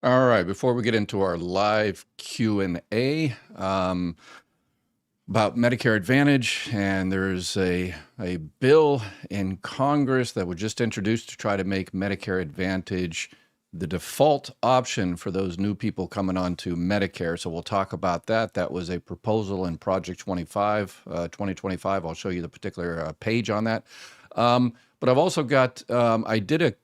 All right, before we get into our live Q&A about Medicare Advantage, and there's a bill in Congress that was just introduced to try to make Medicare Advantage the default option for those new people coming onto Medicare. So we'll talk about that. That was a proposal in Project 2025. I'll show you the particular page on that. But I've also got, I did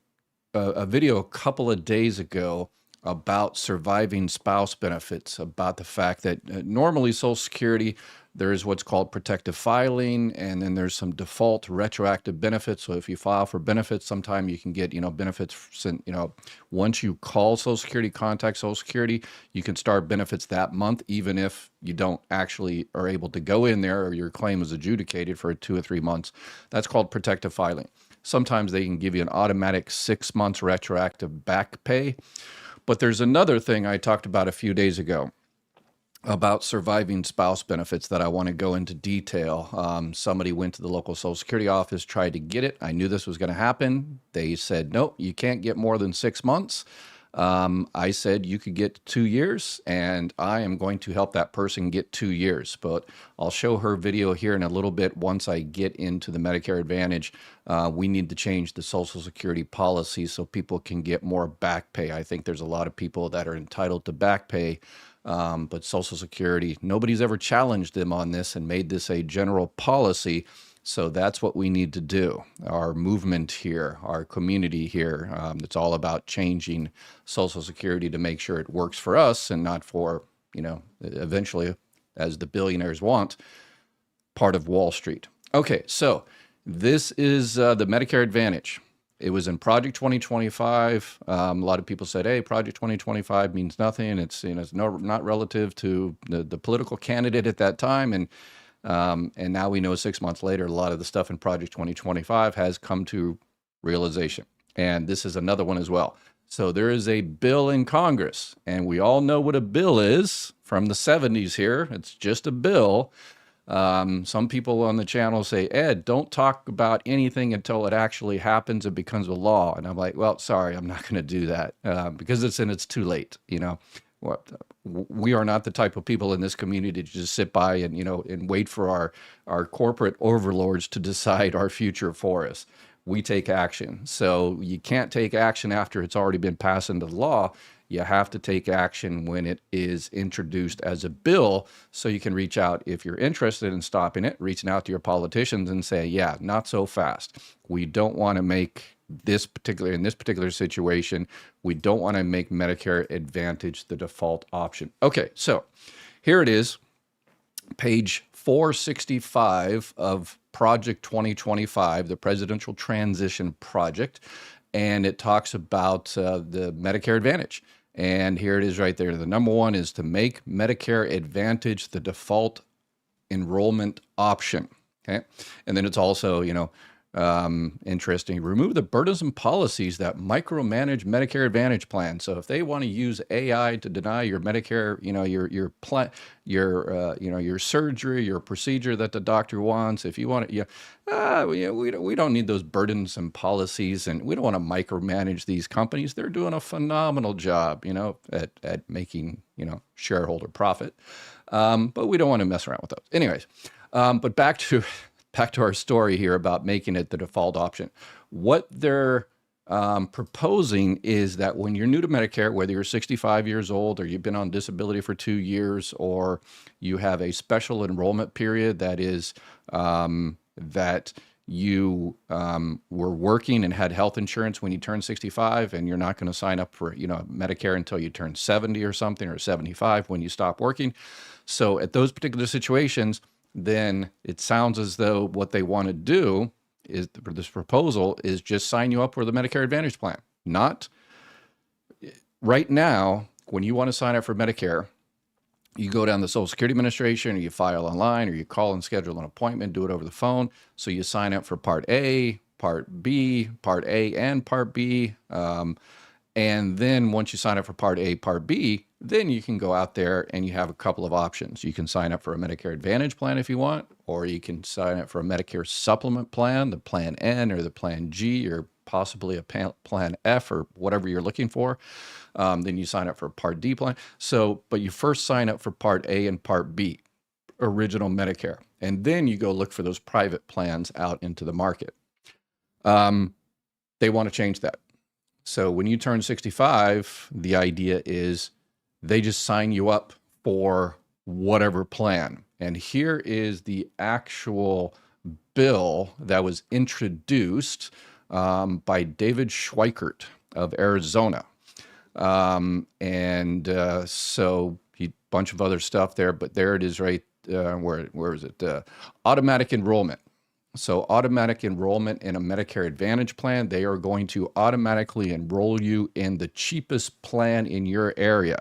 a video a couple of days ago about surviving spouse benefits, about the fact that normally Social Security, there is what's called protective filing, and then there's some default retroactive benefits. So if you file for benefits, sometime you can get, benefits, once you call Social Security, contact Social Security, you can start benefits that month, even if you don't actually are able to go in there or your claim is adjudicated for 2 or 3 months. That's called protective filing. Sometimes they can give you an automatic 6 months retroactive back pay. But there's another thing I talked about a few days ago about surviving spouse benefits that I want to go into detail. Somebody went to the local Social Security office, tried to get it. I knew this was going to happen. They said, nope, you can't get more than 6 months. I said you could get 2 years, and I am going to help that person get 2 years. But I'll show her video here in a little bit. Once I get into the Medicare Advantage, we need to change the Social Security policy so people can get more back pay. I think there's a lot of people that are entitled to back pay, but Social Security, nobody's ever challenged them on this and made this a general policy. So that's what we need to do. Our movement here, our community here, it's all about changing Social Security to make sure it works for us and not for, eventually, as the billionaires want, part of Wall Street. Okay, so this is the Medicare Advantage. It was in Project 2025. A lot of people said, hey, Project 2025 means nothing. It's, it's not relative to the political candidate at that time. And now we know 6 months later, a lot of the stuff in Project 2025 has come to realization. And this is another one as well. So there is a bill in Congress, and we all know what a bill is from the 70s here. It's just a bill. Some people on the channel say, Ed, don't talk about anything until it actually happens and becomes a law. And I'm like, well, sorry, I'm not going to do that because it's too late. We are not the type of people in this community to just sit by and, and wait for our corporate overlords to decide our future for us. We take action. So you can't take action after it's already been passed into law. You have to take action when it is introduced as a bill, so you can reach out if you're interested in stopping it, reaching out to your politicians and say, yeah, not so fast. We don't want to make in this particular situation, we don't want to make Medicare Advantage the default option. Okay, so here it is, page 465 of Project 2025, the Presidential Transition Project, and it talks about the Medicare Advantage. And here it is right there. The number one is to make Medicare Advantage the default enrollment option. Okay. And then it's also, interesting. Remove the burdensome policies that micromanage Medicare Advantage plans. So if they want to use AI to deny your Medicare, your plan, your surgery, your procedure that the doctor wants, if you want to, we don't need those burdensome policies, and we don't want to micromanage these companies. They're doing a phenomenal job, at making, shareholder profit. But we don't want to mess around with those. Anyways, but back to our story here about making it the default option. What they're proposing is that when you're new to Medicare, whether you're 65 years old or you've been on disability for 2 years, or you have a special enrollment period, that is that you were working and had health insurance when you turned 65, and you're not going to sign up for Medicare until you turn 70 or something, or 75 when you stop working. So at those particular situations, then it sounds as though what they want to do is, this proposal is just sign you up for the Medicare Advantage plan. Not right now, when you want to sign up for Medicare, you go down the Social Security Administration, or you file online, or you call and schedule an appointment, do it over the phone. So you sign up for Part A, Part B, Part A and Part B. And then once you sign up for Part A, Part B, then you can go out there and you have a couple of options. You can sign up for a Medicare Advantage plan if you want, or you can sign up for a Medicare Supplement plan, the Plan N or the Plan G or possibly a plan F or whatever you're looking for. Then you sign up for a Part D plan. So, but you first sign up for Part A and Part B, original Medicare. And then you go look for those private plans out into the market. They want to change that. So when you turn 65, the idea is they just sign you up for whatever plan. And here is the actual bill that was introduced by David Schweikert of Arizona. So a bunch of other stuff there, but there it is right, where is it? Automatic enrollment. So automatic enrollment in a Medicare Advantage plan, they are going to automatically enroll you in the cheapest plan in your area.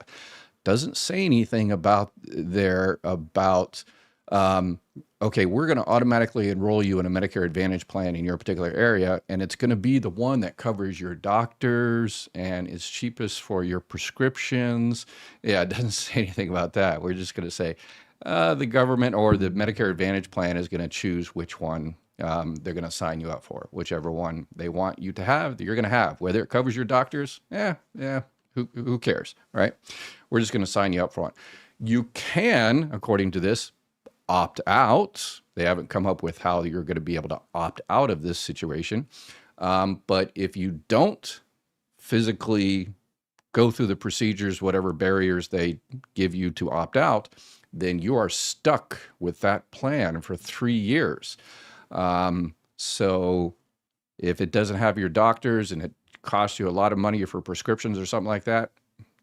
Doesn't say anything about okay, we're going to automatically enroll you in a Medicare Advantage plan in your particular area, and it's going to be the one that covers your doctors and is cheapest for your prescriptions. Yeah, it doesn't say anything about that. We're just going to say the government or the Medicare Advantage plan is going to choose which one they're going to sign you up for. Whichever one they want you to have, you're going to have. Whether it covers your doctors, who cares, right? We're just going to sign you up for one. You can, according to this, opt out. They haven't come up with how you're going to be able to opt out of this situation. But if you don't physically go through the procedures, whatever barriers they give you to opt out, then you are stuck with that plan for 3 years. So if it doesn't have your doctors and it costs you a lot of money for prescriptions or something like that,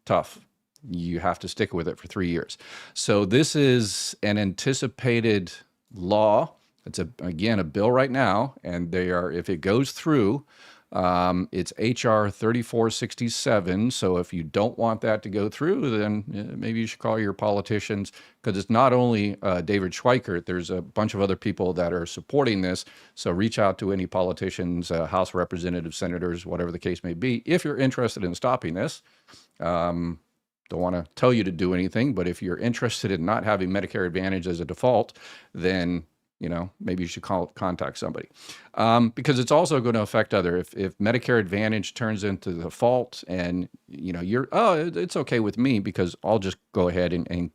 tough. You have to stick with it for 3 years. So this is an anticipated law. It's again a bill right now, and if it goes through, it's HR 3467. So if you don't want that to go through, then maybe you should call your politicians, because it's not only David Schweikert. There's a bunch of other people that are supporting this. So reach out to any politicians, House representatives, senators, whatever the case may be, if you're interested in stopping this. Don't want to tell you to do anything, but if you're interested in not having Medicare Advantage as a default, then maybe you should contact somebody, because it's also going to affect if Medicare Advantage turns into the default, and it's okay with me because I'll just go ahead and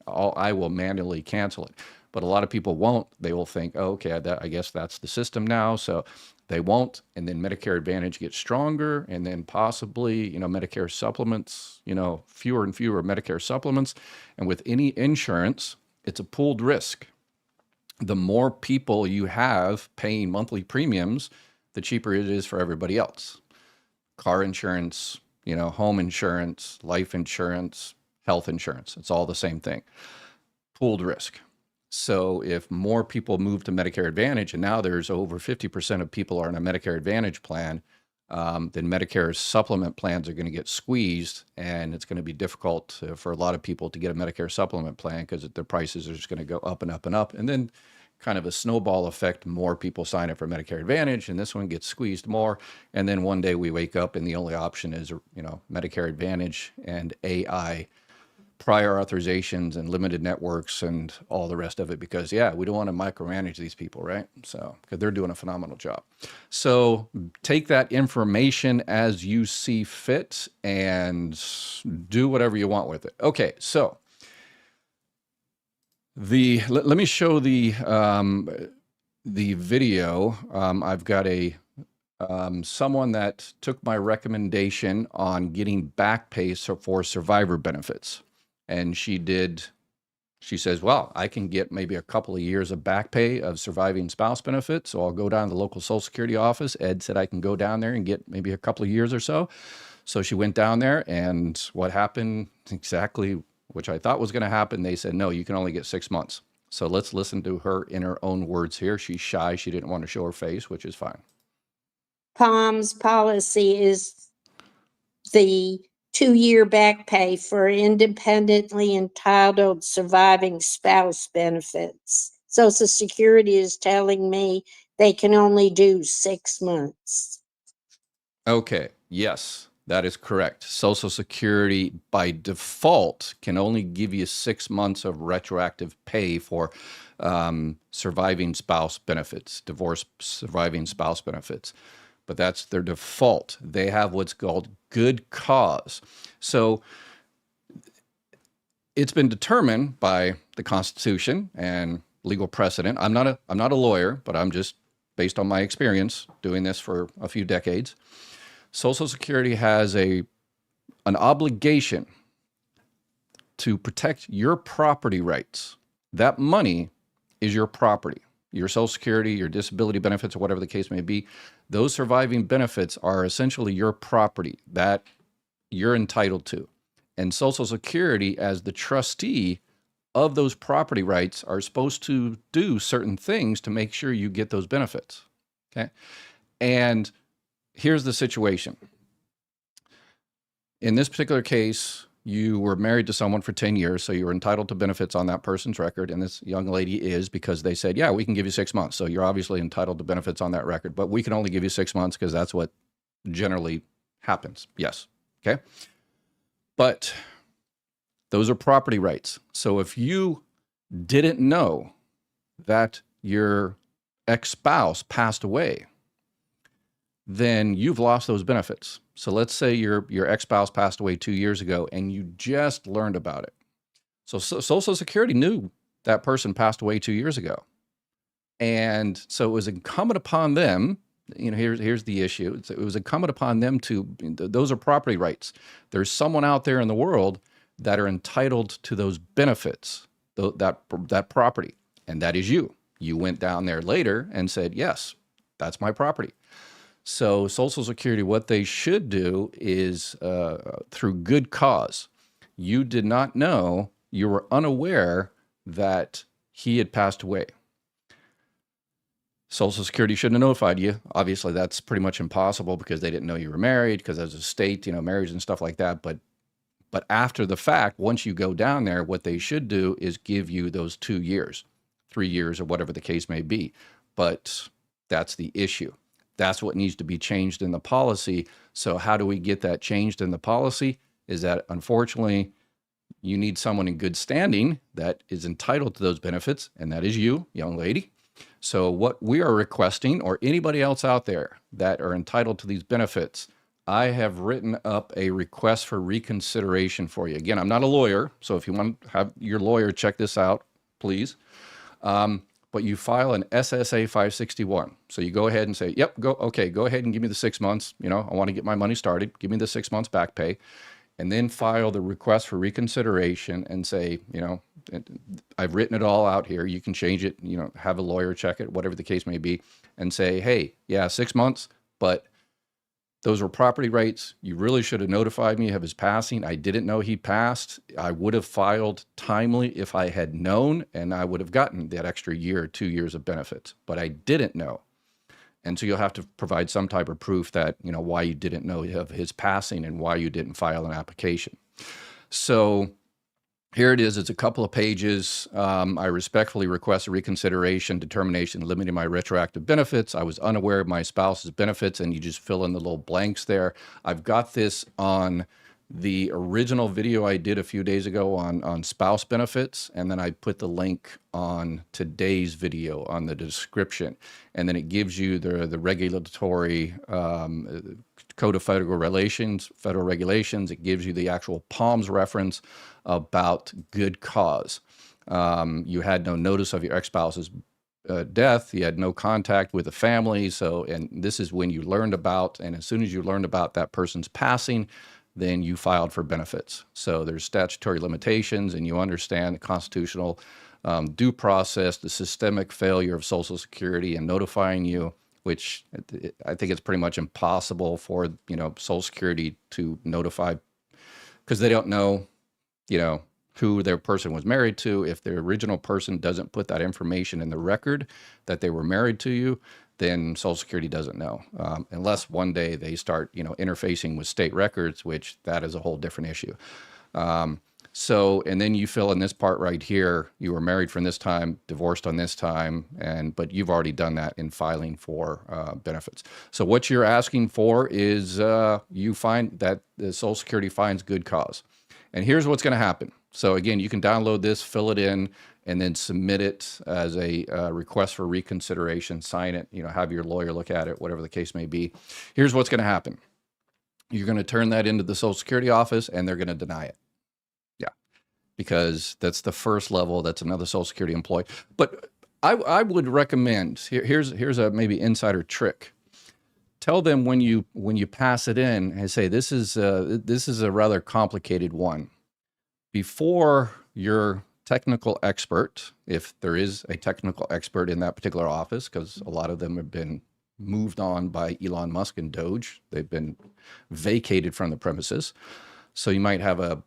I will manually cancel it. But a lot of people won't. They will think, oh, okay, I guess that's the system now. So they won't. And then Medicare Advantage gets stronger. And then possibly, Medicare supplements, fewer and fewer Medicare supplements. And with any insurance, it's a pooled risk. The more people you have paying monthly premiums, the cheaper it is for everybody else. Car insurance, home insurance, life insurance, health insurance. It's all the same thing. Pooled risk. So if more people move to Medicare Advantage, and now there's over 50% of people are in a Medicare Advantage plan, then Medicare's supplement plans are going to get squeezed, and it's going to be difficult for a lot of people to get a Medicare supplement plan because their prices are just going to go up and up and up. And then kind of a snowball effect, more people sign up for Medicare Advantage, and this one gets squeezed more. And then one day we wake up and the only option is, Medicare Advantage and AI prior authorizations and limited networks and all the rest of it, because we don't want to micromanage these people, right? So, because they're doing a phenomenal job. So take that information as you see fit and do whatever you want with it. Okay, so let me show the video. I've got someone that took my recommendation on getting back pay for survivor benefits. And she says, well, I can get maybe a couple of years of back pay of surviving spouse benefits. So I'll go down to the local Social Security office. Ed said I can go down there and get maybe a couple of years or so. So she went down there, and what happened exactly, which I thought was going to happen, they said, no, you can only get 6 months. So let's listen to her in her own words here. She's shy. She didn't want to show her face, which is fine. PALM's policy is the 2-year back pay for independently entitled surviving spouse benefits. Social Security is telling me they can only do 6 months. Okay, yes, that is correct. Social Security by default can only give you 6 months of retroactive pay for surviving spouse benefits, divorce surviving spouse benefits. but that's their default. They have what's called good cause. So it's been determined by the Constitution and legal precedent. I'm not a lawyer, but I'm just based on my experience doing this for a few decades. Social Security has an obligation to protect your property rights. That money is your property. Your Social Security, your disability benefits, or whatever the case may be, those surviving benefits are essentially your property that you're entitled to. And Social Security, as the trustee of those property rights, are supposed to do certain things to make sure you get those benefits. Okay. And here's the situation. In this particular case, you were married to someone for 10 years, so you were entitled to benefits on that person's record. And this young lady is, because they said, yeah, we can give you 6 months. So you're obviously entitled to benefits on that record, but we can only give you 6 months because that's what generally happens. Yes. Okay. But those are property rights. So if you didn't know that your ex-spouse passed away, then you've lost those benefits. So let's say your ex-spouse passed away 2 years ago and you just learned about it. So Social Security knew that person passed away 2 years ago. And so it was incumbent upon them, here's the issue. It was incumbent upon them those are property rights. There's someone out there in the world that are entitled to those benefits, that property, and that is you. You went down there later and said, yes, that's my property. So Social Security, what they should do is, through good cause, you did not know, you were unaware that he had passed away. Social Security shouldn't have notified you. Obviously, that's pretty much impossible because they didn't know you were married, because as a state, marriage and stuff like that. But after the fact, once you go down there, what they should do is give you those 2 years, 3 years, or whatever the case may be. But that's the issue. That's what needs to be changed in the policy. So how do we get that changed in the policy? Is that, unfortunately, you need someone in good standing that is entitled to those benefits, and that is you, young lady. So what we are requesting, or anybody else out there that are entitled to these benefits, I have written up a request for reconsideration for you. Again, I'm not a lawyer, so if you want to have your lawyer check this out, please. But you file an SSA 561. So you go ahead and say, yep, go ahead and give me the 6 months. I want to get my money started. Give me the 6 months back pay. And then file the request for reconsideration and say, I've written it all out here. You can change it, have a lawyer check it, whatever the case may be, and say, hey, yeah, 6 months, but those were property rights. You really should have notified me of his passing. I didn't know he passed. I would have filed timely if I had known, and I would have gotten that extra year or 2 years of benefits, but I didn't know. And so you'll have to provide some type of proof that, why you didn't know of his passing and why you didn't file an application. So here it is. It's a couple of pages. I respectfully request a reconsideration determination limiting my retroactive benefits. I was unaware of my spouse's benefits, and you just fill in the little blanks there. I've got this on the original video I did a few days ago on spouse benefits, and then I put the link on today's video on the description, and then it gives you the regulatory Code of Federal Regulations. It gives you the actual Palms reference about good cause. You had no notice of your ex-spouse's death. You had no contact with the family. And this is when you learned about, and as soon as you learned about that person's passing, then you filed for benefits. So there's statutory limitations, and you understand the constitutional due process, the systemic failure of Social Security in notifying you, which I think it's pretty much impossible for, Social Security to notify, because they don't know, who their person was married to. If the original person doesn't put that information in the record that they were married to you, then Social Security doesn't know, unless one day they start, interfacing with state records, which that is a whole different issue. And then you fill in this part right here. You were married from this time, divorced on this time, but you've already done that in filing for benefits. So what you're asking for is you find that the Social Security finds good cause. And here's what's going to happen. So again, you can download this, fill it in, and then submit it as a request for reconsideration, sign it, have your lawyer look at it, whatever the case may be. Here's what's going to happen. You're going to turn that into the Social Security office, and they're going to deny it. Yeah, because that's the first level. That's another Social Security employee. But I would recommend, here's a maybe insider trick. Tell them when you pass it in and say, this is a rather complicated one. Before your technical expert, if there is a technical expert in that particular office, because a lot of them have been moved on by Elon Musk and Doge, they've been vacated from the premises. So you might have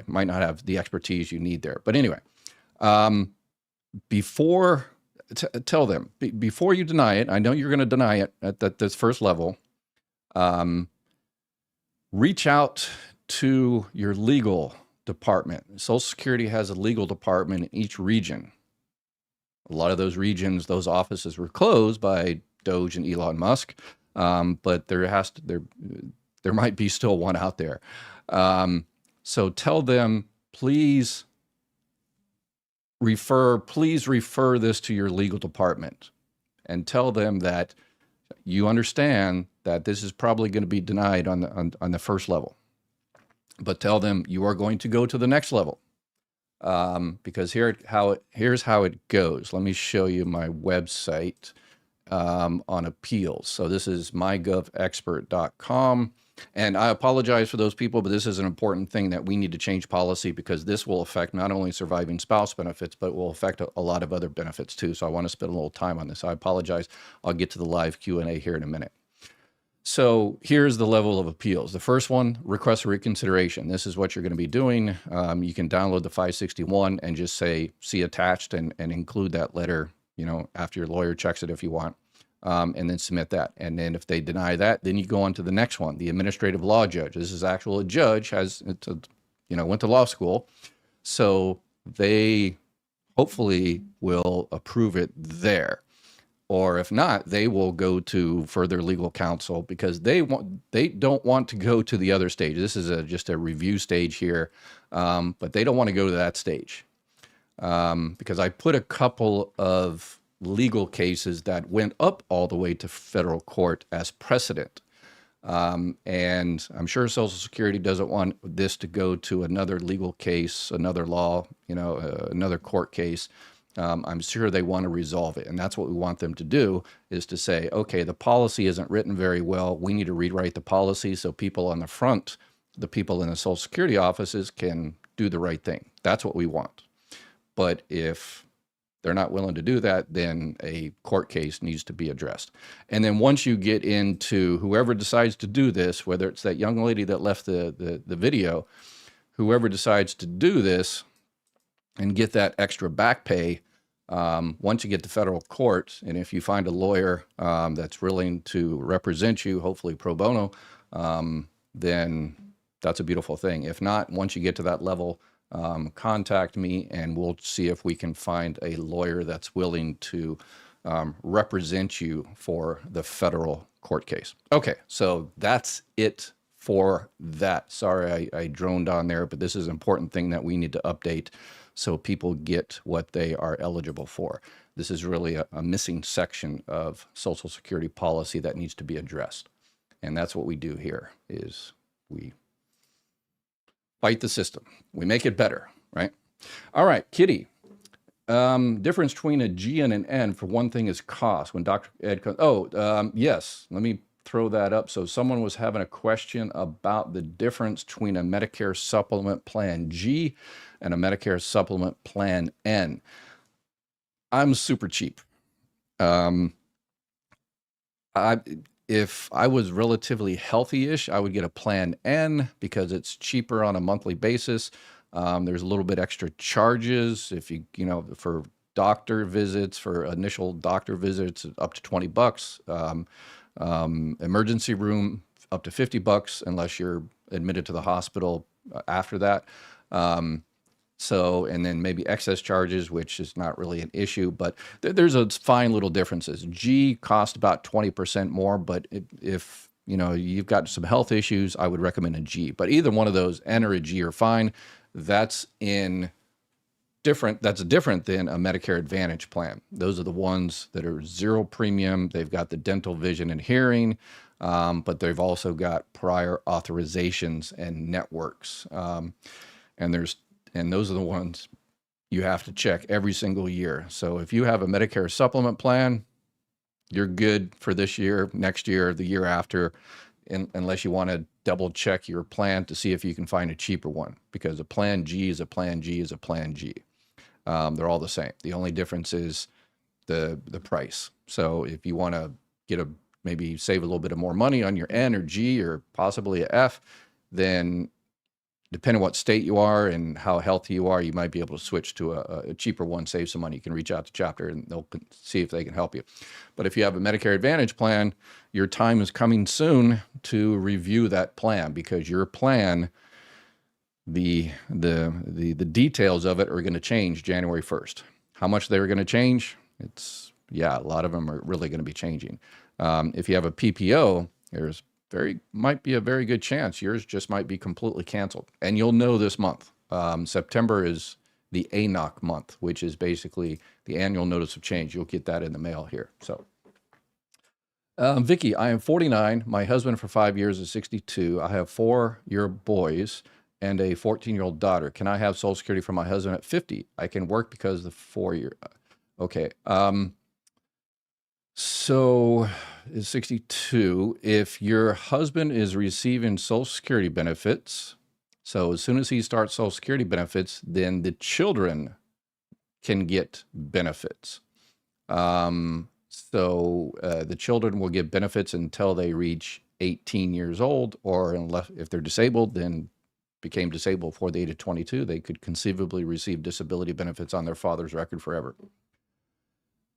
might not have the expertise you need there. But anyway, tell them, before you deny it, I know you're going to deny it at this first level, reach out to your legal department. Social Security has a legal department in each region. A lot of those regions, those offices were closed by Doge and Elon Musk, but there might be still one out there. So tell them, please refer this to your legal department, and tell them that you understand that this is probably going to be denied on the first level. But tell them you are going to go to the next level, because here's how it goes. Let me show you my website on appeals. So this is mygovexpert.com, and I apologize for those people, but this is an important thing that we need to change policy, because this will affect not only surviving spouse benefits, but it will affect a lot of other benefits too. So I want to spend a little time on this. I apologize. I'll get to the live Q&A here in a minute. So here's the level of appeals. The first one, request for reconsideration. This is what you're going to be doing. You can download the 561 and just say, see attached, and include that letter, after your lawyer checks it if you want, and then submit that. And then if they deny that, then you go on to the next one, the administrative law judge. This is actual a judge, went to law school. So they hopefully will approve it there. Or if not, they will go to further legal counsel, because they don't want to go to the other stage. This is just a review stage here, but they don't want to go to that stage, because I put a couple of legal cases that went up all the way to federal court as precedent. And I'm sure Social Security doesn't want this to go to another legal case, another law, another court case. I'm sure they want to resolve it. And that's what we want them to do, is to say, okay, the policy isn't written very well. We need to rewrite the policy so people on the front, the people in the Social Security offices, can do the right thing. That's what we want. But if they're not willing to do that, then a court case needs to be addressed. And then once you get into whoever decides to do this, whether it's that young lady that left the video, whoever decides to do this and get that extra back pay, once you get to federal court, and if you find a lawyer that's willing to represent you, hopefully pro bono, then that's a beautiful thing. If not, once you get to that level, contact me, and we'll see if we can find a lawyer that's willing to represent you for the federal court case. Okay, so that's it for that. Sorry, I droned on there, but this is an important thing that we need to update so people get what they are eligible for. This is really a missing section of Social Security policy that needs to be addressed. And that's what we do here, is we fight the system. We make it better, right? All right, Kitty. Difference between a G and an N, for one thing, is cost. When Dr. Ed comes, yes, let me throw that up. So someone was having a question about the difference between a Medicare Supplement Plan G and a Medicare Supplement Plan N. I'm super cheap. If I was relatively healthy-ish, I would get a Plan N because it's cheaper on a monthly basis. There's a little bit extra charges if for doctor visits, for initial doctor visits, up to $20. Emergency room up to $50 unless you're admitted to the hospital after that. And then maybe excess charges, which is not really an issue, but there's a fine little differences. G cost about 20% more, but if you've got some health issues, I would recommend a G. But either one of those, N or a G, are fine. that's different than a Medicare Advantage plan. Those are the ones that are zero premium. They've got the dental, vision, and hearing, but they've also got prior authorizations and networks. And those are the ones you have to check every single year. So if you have a Medicare supplement plan, you're good for this year, next year, the year after, unless you want to double check your plan to see if you can find a cheaper one, because a plan G is a plan G is a plan G. They're all the same. The only difference is the price. So if you want to maybe save a little bit of more money on your N or G or possibly a F, then depending on what state you are and how healthy you are, you might be able to switch to a cheaper one, save some money. You can reach out to Chapter and they'll see if they can help you. But if you have a Medicare Advantage plan, your time is coming soon to review that plan, because your plan, the details of it are going to change January 1st. How much they're going to change? A lot of them are really going to be changing. If you have a PPO, might be a very good chance yours just might be completely canceled. And you'll know this month. September is the ANOC month, which is basically the annual notice of change. You'll get that in the mail here. So, Vicki, I am 49. My husband for 5 years is 62. I have 4-year boys and a 14-year-old daughter. Can I have Social Security for my husband at 50? I can work because of the 4-year. Okay. So is 62. If your husband is receiving Social Security benefits, so as soon as he starts Social Security benefits, then the children can get benefits. The children will get benefits until they reach 18 years old, or unless if they're disabled, then became disabled before the age of 22, they could conceivably receive disability benefits on their father's record forever.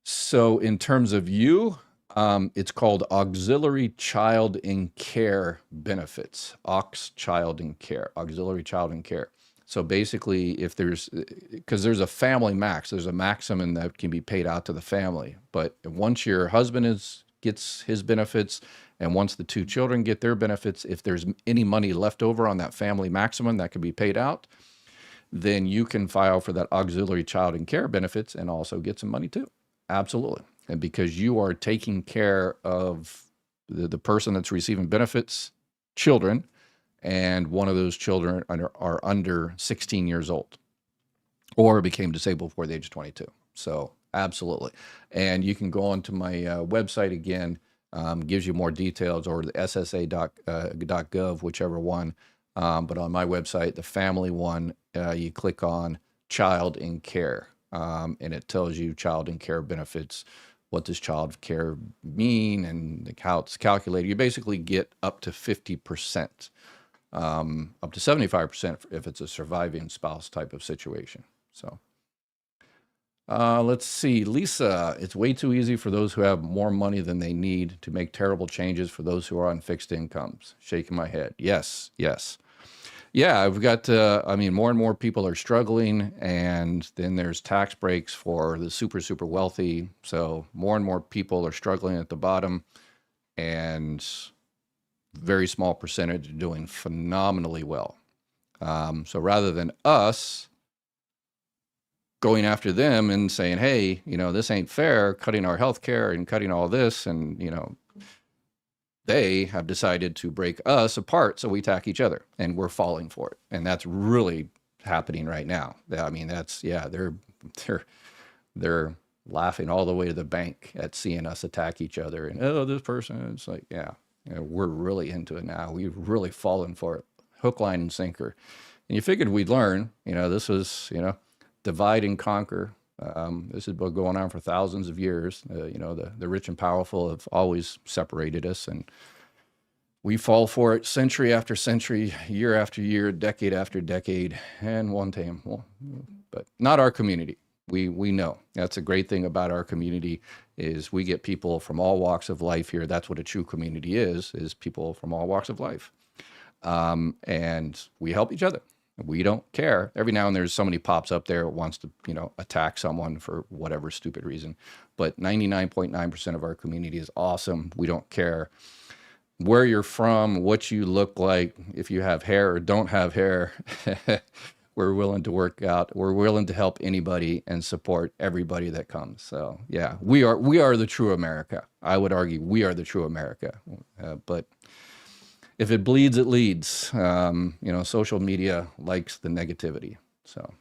So in terms of you, it's called Auxiliary Child in Care Benefits, AUX Child in Care, Auxiliary Child in Care. So basically, because there's a family max, there's a maximum that can be paid out to the family. But once your husband gets his benefits, and once the 2 children get their benefits, if there's any money left over on that family maximum that can be paid out, then you can file for that Auxiliary Child in Care Benefits and also get some money too. Absolutely. And because you are taking care of the person that's receiving benefits, children, and one of those children are under 16 years old or became disabled before the age of 22. So absolutely. And you can go onto my website again, gives you more details, or the ssa.gov, whichever one. But on my website, the family one, you click on Child in Care. And it tells you child in care benefits, what does child care mean, and how it's calculated. You basically get up to 50%, up to 75% if it's a surviving spouse type of situation. So let's see, Lisa, it's way too easy for those who have more money than they need to make terrible changes for those who are on fixed incomes. Shaking my head. Yes. Yeah, I've got, more and more people are struggling, and then there's tax breaks for the super, super wealthy. So more and more people are struggling at the bottom, and very small percentage are doing phenomenally well. So rather than us going after them and saying, hey, this ain't fair, cutting our health care and cutting all this, and, they have decided to break us apart, so we attack each other, and we're falling for it. And that's really happening right now. I mean, they're laughing all the way to the bank at seeing us attack each other. And, this person, it's like, we're really into it now. We've really fallen for it, hook, line, and sinker. And you figured we'd learn, this was, divide and conquer. This has been going on for thousands of years. The rich and powerful have always separated us, and we fall for it century after century, year after year, decade after decade, and one time, but not our community. We know that's a great thing about our community is we get people from all walks of life here. That's what a true community is people from all walks of life, and we help each other. We don't care. Every now and there's somebody pops up there who wants to, attack someone for whatever stupid reason. But 99.9% of our community is awesome. We don't care where you're from, what you look like, if you have hair or don't have hair. we're willing to work out. We're willing to help anybody and support everybody that comes. So yeah, we are the true America. I would argue we are the true America. But if it bleeds, it leads. Social media likes the negativity. So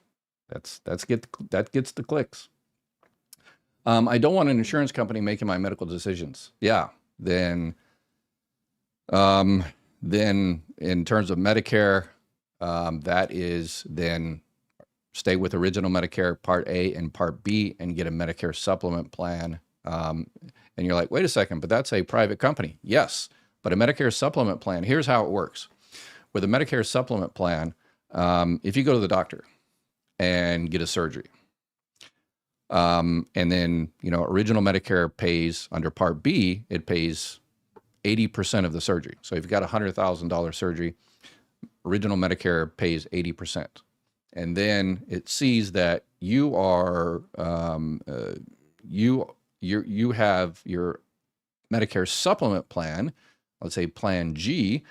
that gets the clicks. I don't want an insurance company making my medical decisions. Yeah, then in terms of Medicare, that is then stay with original Medicare Part A and Part B and get a Medicare supplement plan. And you're like, wait a second, but that's a private company. Yes, but a Medicare supplement plan, here's how it works. With a Medicare supplement plan, if you go to the doctor and get a surgery, and then, original Medicare pays under Part B, it pays 80% of the surgery. So if you've got a $100,000 surgery, original Medicare pays 80%. And then it sees that you are, you have your Medicare supplement plan, let's say Plan G,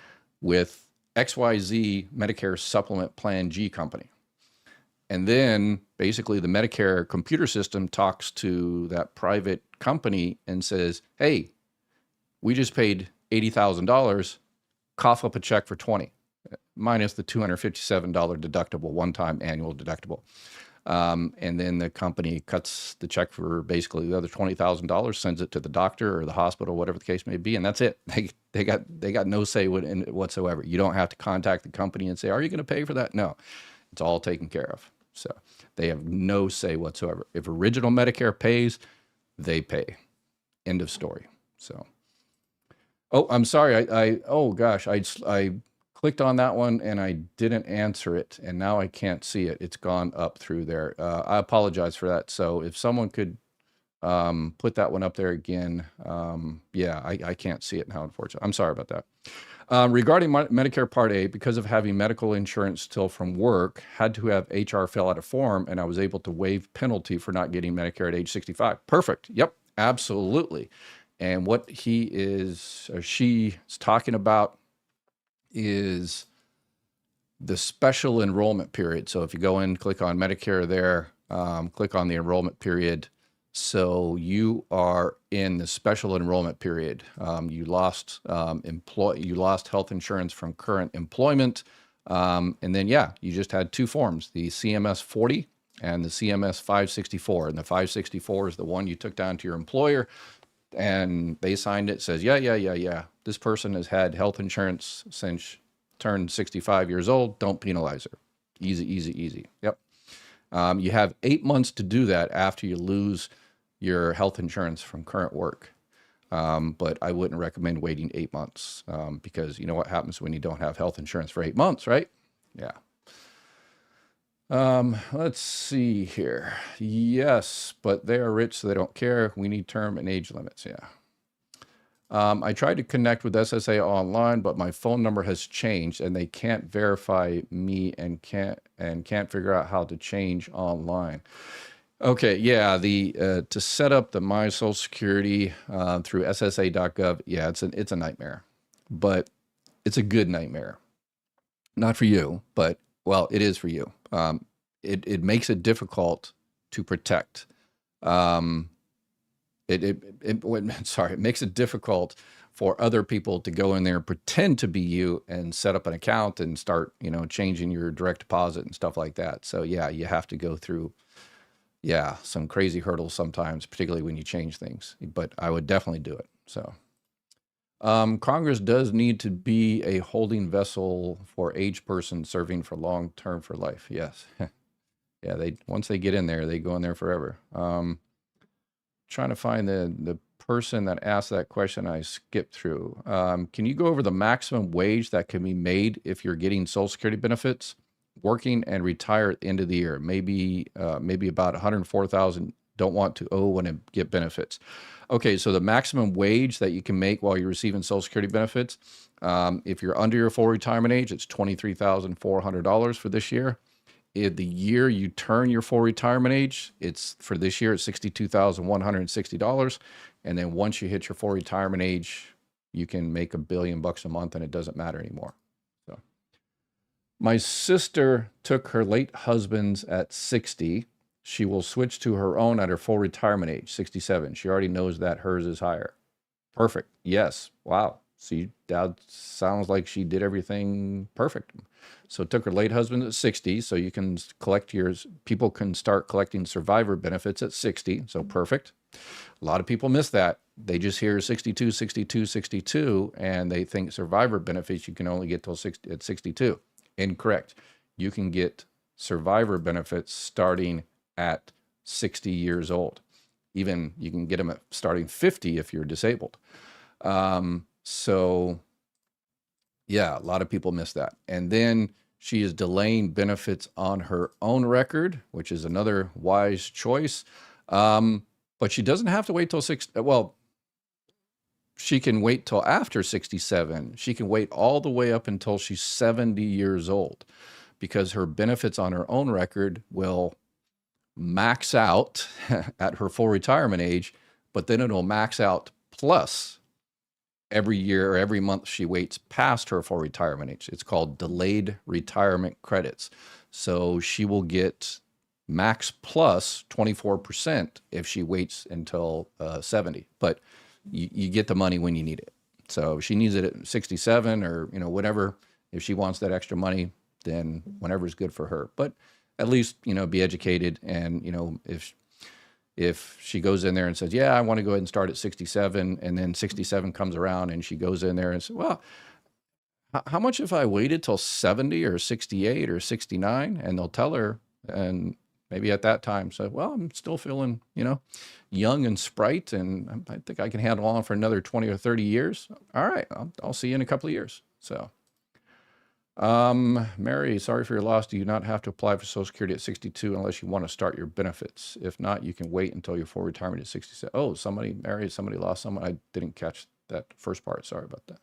with XYZ Medicare Supplement Plan G company. And then basically the Medicare computer system talks to that private company and says, hey, we just paid $80,000, cough up a check for 20, minus the $257 deductible, one-time annual deductible. And then the company cuts the check for basically the other $20,000, sends it to the doctor or the hospital, whatever the case may be, and that's it. They got no say in it whatsoever. You don't have to contact the company and say, are you going to pay for that? No, it's all taken care of. So they have no say whatsoever. If original Medicare pays, they pay. End of story. So, oh, I'm sorry. I clicked on that one and I didn't answer it, and now I can't see it. It's gone up through there. I apologize for that. So if someone could put that one up there again, yeah, I can't see it now, unfortunately. I'm sorry about that. Regarding Medicare Part A, because of having medical insurance still from work, had to have HR fill out a form, and I was able to waive penalty for not getting Medicare at age 65. Perfect. Yep, absolutely. And what she is talking about is the special enrollment period. So if you go in, click on Medicare there, click on the enrollment period. So you are in the special enrollment period. You lost health insurance from current employment, and then you just had two forms: the CMS 40 and the CMS 564. And the 564 is the one you took down to your employer, and they signed it. Says yeah. This person has had health insurance since turned 65 years old. Don't penalize her. Easy. Yep. You have 8 months to do that after you lose your health insurance from current work. But I wouldn't recommend waiting 8 months because you know what happens when you don't have health insurance for 8 months, right? Yeah. Let's see here. Yes, but they are rich, so they don't care. We need term and age limits. Yeah. I tried to connect with SSA online, but my phone number has changed and they can't verify me and can't figure out how to change online. Okay, yeah, to set up the My Social Security through SSA.gov, yeah, it's a nightmare, but it's a good nightmare. Not for you, but well, it is for you. It makes it difficult to protect. It makes it difficult for other people to go in there and pretend to be you and set up an account and start, changing your direct deposit and stuff like that. So yeah, you have to go through, some crazy hurdles sometimes, particularly when you change things, but I would definitely do it. So, Congress does need to be a holding vessel for aged persons serving for long term for life. Yes. Yeah. Once they get in there, they go in there forever. Trying to find the person that asked that question. I skipped through. Can you go over the maximum wage that can be made if you're getting Social Security benefits, working and retire at the end of the year? Maybe about 104,000 don't want to owe when it get benefits. Okay, so the maximum wage that you can make while you're receiving Social Security benefits, if you're under your full retirement age, it's $23,400 for this year. If the year you turn your full retirement age, it's for this year, it's $62,160. And then once you hit your full retirement age, you can make $1 billion a month and it doesn't matter anymore. So, My sister took her late husband's at 60. She will switch to her own at her full retirement age, 67. She already knows that hers is higher. Perfect. Yes. Wow. See, that sounds like she did everything perfect. So it took her late husband at 60. So you can collect yours. People can start collecting survivor benefits at 60. So perfect. A lot of people miss that. They just hear 62, 62, 62, and they think survivor benefits you can only get till 60, at 62. Incorrect. You can get survivor benefits starting at 60 years old. Even you can get them at starting 50 if you're disabled. So yeah, a lot of people miss that. And then she is delaying benefits on her own record, which is another wise choice. But she doesn't have to wait till well, she can wait till after 67. She can wait all the way up until she's 70 years old because her benefits on her own record will max out at her full retirement age, but then it'll max out plus every year or every month she waits past her full retirement age. It's called delayed retirement credits. So she will get max plus 24% if she waits until 70. But you get the money when you need it. So if she needs it at 67 or, whatever, if she wants that extra money, then whenever is good for her. But at least, be educated. And, if she goes in there and says, yeah, I want to go ahead and start at 67, and then 67 comes around and she goes in there and says, well, how much if I waited till 70 or 68 or 69? And they'll tell her, and maybe at that time say, well, I'm still feeling, young and sprite, and I think I can handle on for another 20 or 30 years. All right, I'll see you in a couple of years. So, Mary, sorry for your loss. Do you not have to apply for Social Security at 62 unless you want to start your benefits? If not, you can wait until your full retirement at 67. Oh, Mary, somebody lost someone. I didn't catch that first part. Sorry about that.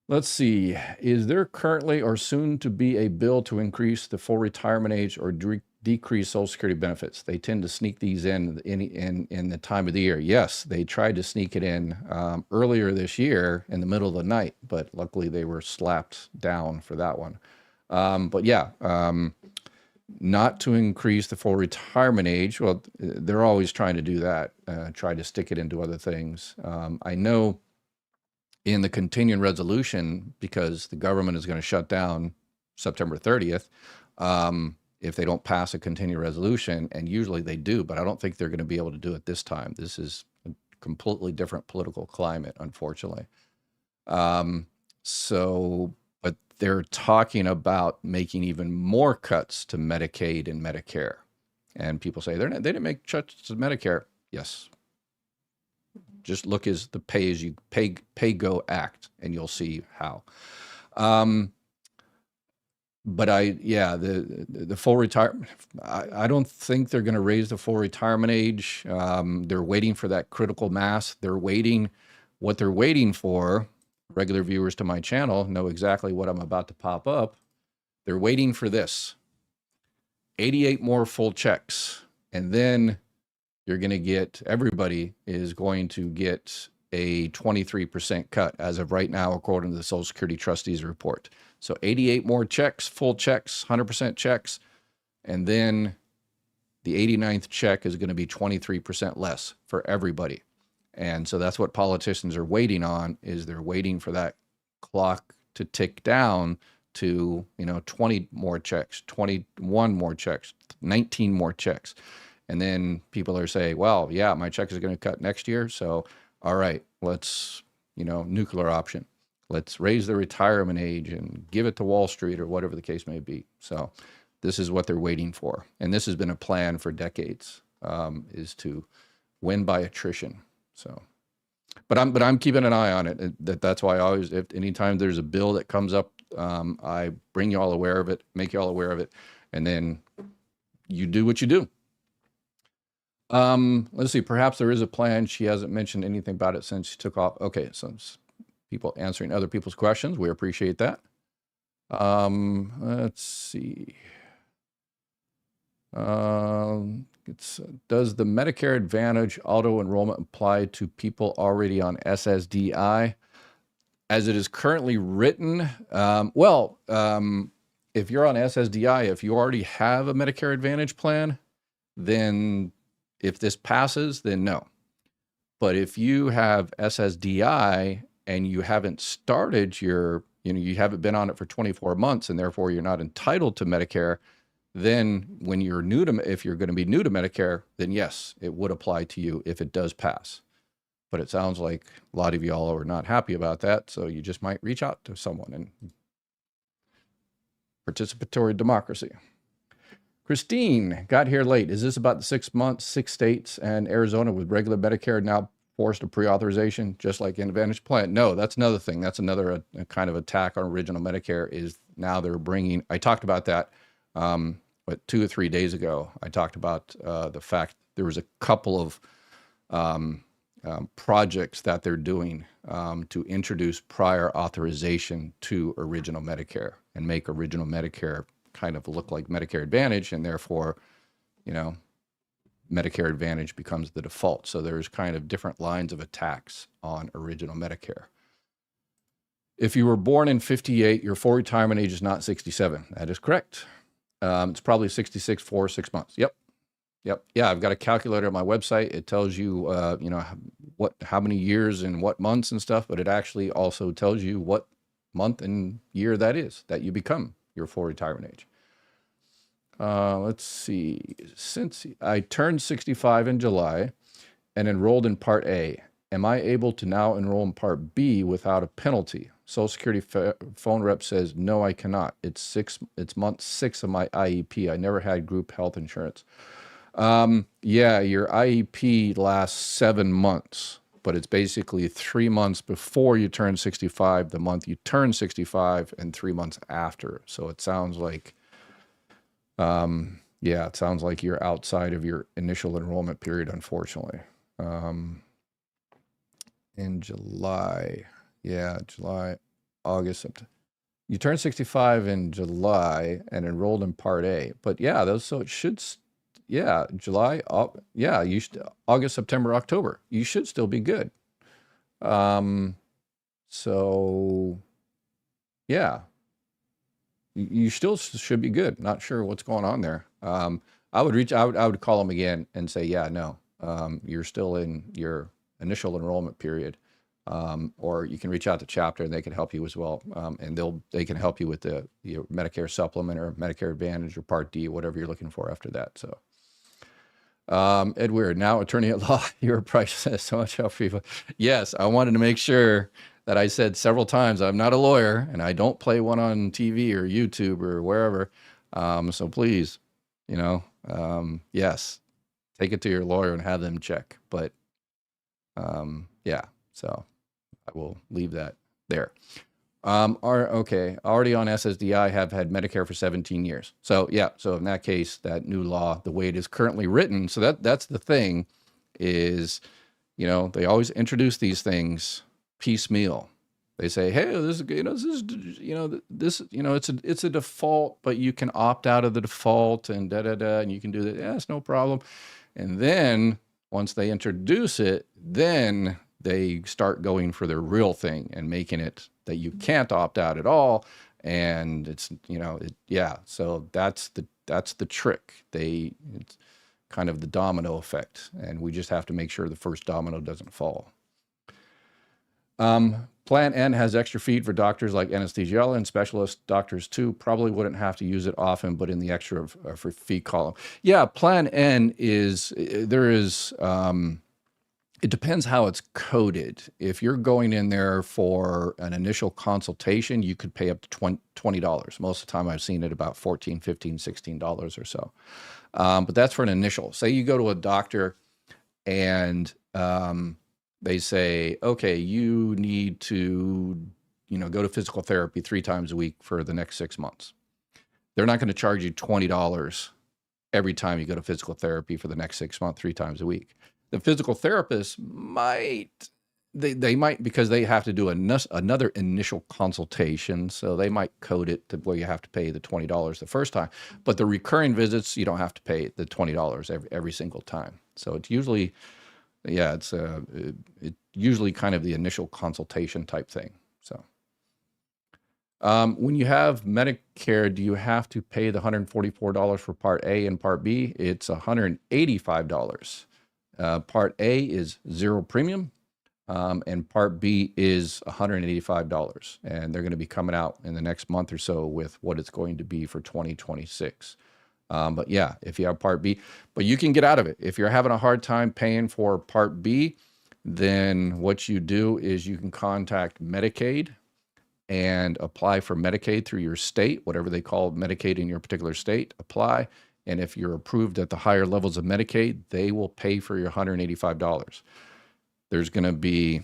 Let's see. Is there currently or soon to be a bill to increase the full retirement age or decrease Social Security benefits? They tend to sneak these in the time of the year. Yes, they tried to sneak it in earlier this year in the middle of the night, but luckily they were slapped down for that one. But yeah, not to increase the full retirement age. Well, they're always trying to do that, try to stick it into other things. I know in the continuing resolution, because the government is going to shut down September 30th, if they don't pass a continuing resolution, and usually they do, but I don't think they're going to be able to do it this time. This is a completely different political climate, unfortunately. But they're talking about making even more cuts to Medicaid and Medicare. And people say they didn't make cuts to Medicare. Yes. Just look as the Pay Go Act, and you'll see how. But the full retirement, I don't think they're going to raise the full retirement age. They're waiting for that critical mass. What they're waiting for, regular viewers to my channel know exactly what I'm about to pop up. They're waiting for this, 88 more full checks. And then everybody is going to get a 23% cut as of right now, according to the Social Security Trustees report. So 88 more checks, full checks, 100% checks. And then the 89th check is going to be 23% less for everybody. And so that's what politicians are waiting on, is they're waiting for that clock to tick down to, 20 more checks, 21 more checks, 19 more checks. And then people are saying, well, yeah, my check is going to cut next year. So, all right, let's, nuclear option. Let's raise the retirement age and give it to Wall Street or whatever the case may be. So this is what they're waiting for. And this has been a plan for decades, is to win by attrition. So, but I'm keeping an eye on it. That's why I always, anytime there's a bill that comes up, I bring you all aware of it, make you all aware of it, and then you do what you do. Let's see. Perhaps there is a plan. She hasn't mentioned anything about it since she took off. Okay, so people answering other people's questions. We appreciate that. Let's see. Does the Medicare Advantage auto-enrollment apply to people already on SSDI? As it is currently written, if you're on SSDI, if you already have a Medicare Advantage plan, then if this passes, then no. But if you have SSDI and you haven't started your, you haven't been on it for 24 months and therefore you're not entitled to Medicare, then when you're if you're going to be new to Medicare, then yes, it would apply to you if it does pass. But it sounds like a lot of y'all are not happy about that, so you just might reach out to someone. And participatory democracy. Christine got here late. Is this about the 6 months, 6 states, and Arizona with regular Medicare now forced to pre-authorization, just like in Advantage plan? No, that's another thing. That's another kind of attack on original Medicare is now they're bringing, I talked about that, 2 or 3 days ago. I talked about the fact there was a couple of projects that they're doing to introduce prior authorization to original Medicare and make original Medicare kind of look like Medicare Advantage, and therefore, Medicare Advantage becomes the default. So there's kind of different lines of attacks on original Medicare. If you were born in 58, your full retirement age is not 67. That is correct. It's probably 66 for 6 months. Yep. Yeah, I've got a calculator on my website. It tells you, how many years and what months and stuff, but it actually also tells you what month and year that is that you become your full retirement age. Let's see. Since I turned 65 in July and enrolled in Part A, am I able to now enroll in Part B without a penalty? Social Security phone rep says, no, I cannot. It's month 6 of my IEP. I never had group health insurance. Yeah, your IEP lasts 7 months, but it's basically 3 months before you turn 65, the month you turn 65, and 3 months after. So it sounds like, it sounds like you're outside of your initial enrollment period, unfortunately. In July, July, August, September. You turned 65 in July and enrolled in Part A, but so it should. July, you should, August, September, October. You should still be good. You still should be good. Not sure what's going on there. I would call them again and say, no, you're still in your initial enrollment period. Or you can reach out to Chapter and they can help you as well. And they can help you with your Medicare supplement or Medicare Advantage or Part D, whatever you're looking for after that. So. Edward, now attorney at law, your price says so much help people. Yes, I wanted to make sure that I said several times, I'm not a lawyer and I don't play one on TV or YouTube or wherever. So please, yes, take it to your lawyer and have them check. But so I will leave that there. Already on SSDI, have had Medicare for 17 years. So so in that case, that new law, the way it is currently written, so that's the thing is, they always introduce these things piecemeal. They say, hey, it's a default, but you can opt out of the default and and you can do that. Yeah, it's no problem. And then once they introduce it, then they start going for their real thing and making it that you can't opt out at all. And it's, so that's the trick. It's kind of the domino effect. And we just have to make sure the first domino doesn't fall. Plan N has extra feed for doctors like anesthesiologists and specialist doctors too. Probably wouldn't have to use it often, but in the extra for fee column. Yeah, Plan N it depends how it's coded. If you're going in there for an initial consultation, you could pay up to $20. Most of the time I've seen it about $14, $15, $16 or so. But that's for an initial. Say you go to a doctor and they say, okay, you need to, go to physical therapy 3 times a week for the next 6 months. They're not going to charge you $20 every time you go to physical therapy for the next 6 months, 3 times a week. The physical therapist might, they might, because they have to do another initial consultation. So they might code it to where you have to pay the $20 the first time, but the recurring visits, you don't have to pay the $20 every single time. So it's usually, it's usually kind of the initial consultation type thing. So when you have Medicare, do you have to pay the $144 for Part A and Part B? It's $185. Part A is zero premium, and Part B is $185. And they're going to be coming out in the next month or so with what it's going to be for 2026. But yeah, if you have Part B, but you can get out of it. If you're having a hard time paying for Part B, then what you do is you can contact Medicaid and apply for Medicaid through your state, whatever they call Medicaid in your particular state, apply. And if you're approved at the higher levels of Medicaid, they will pay for your $185. That's going to be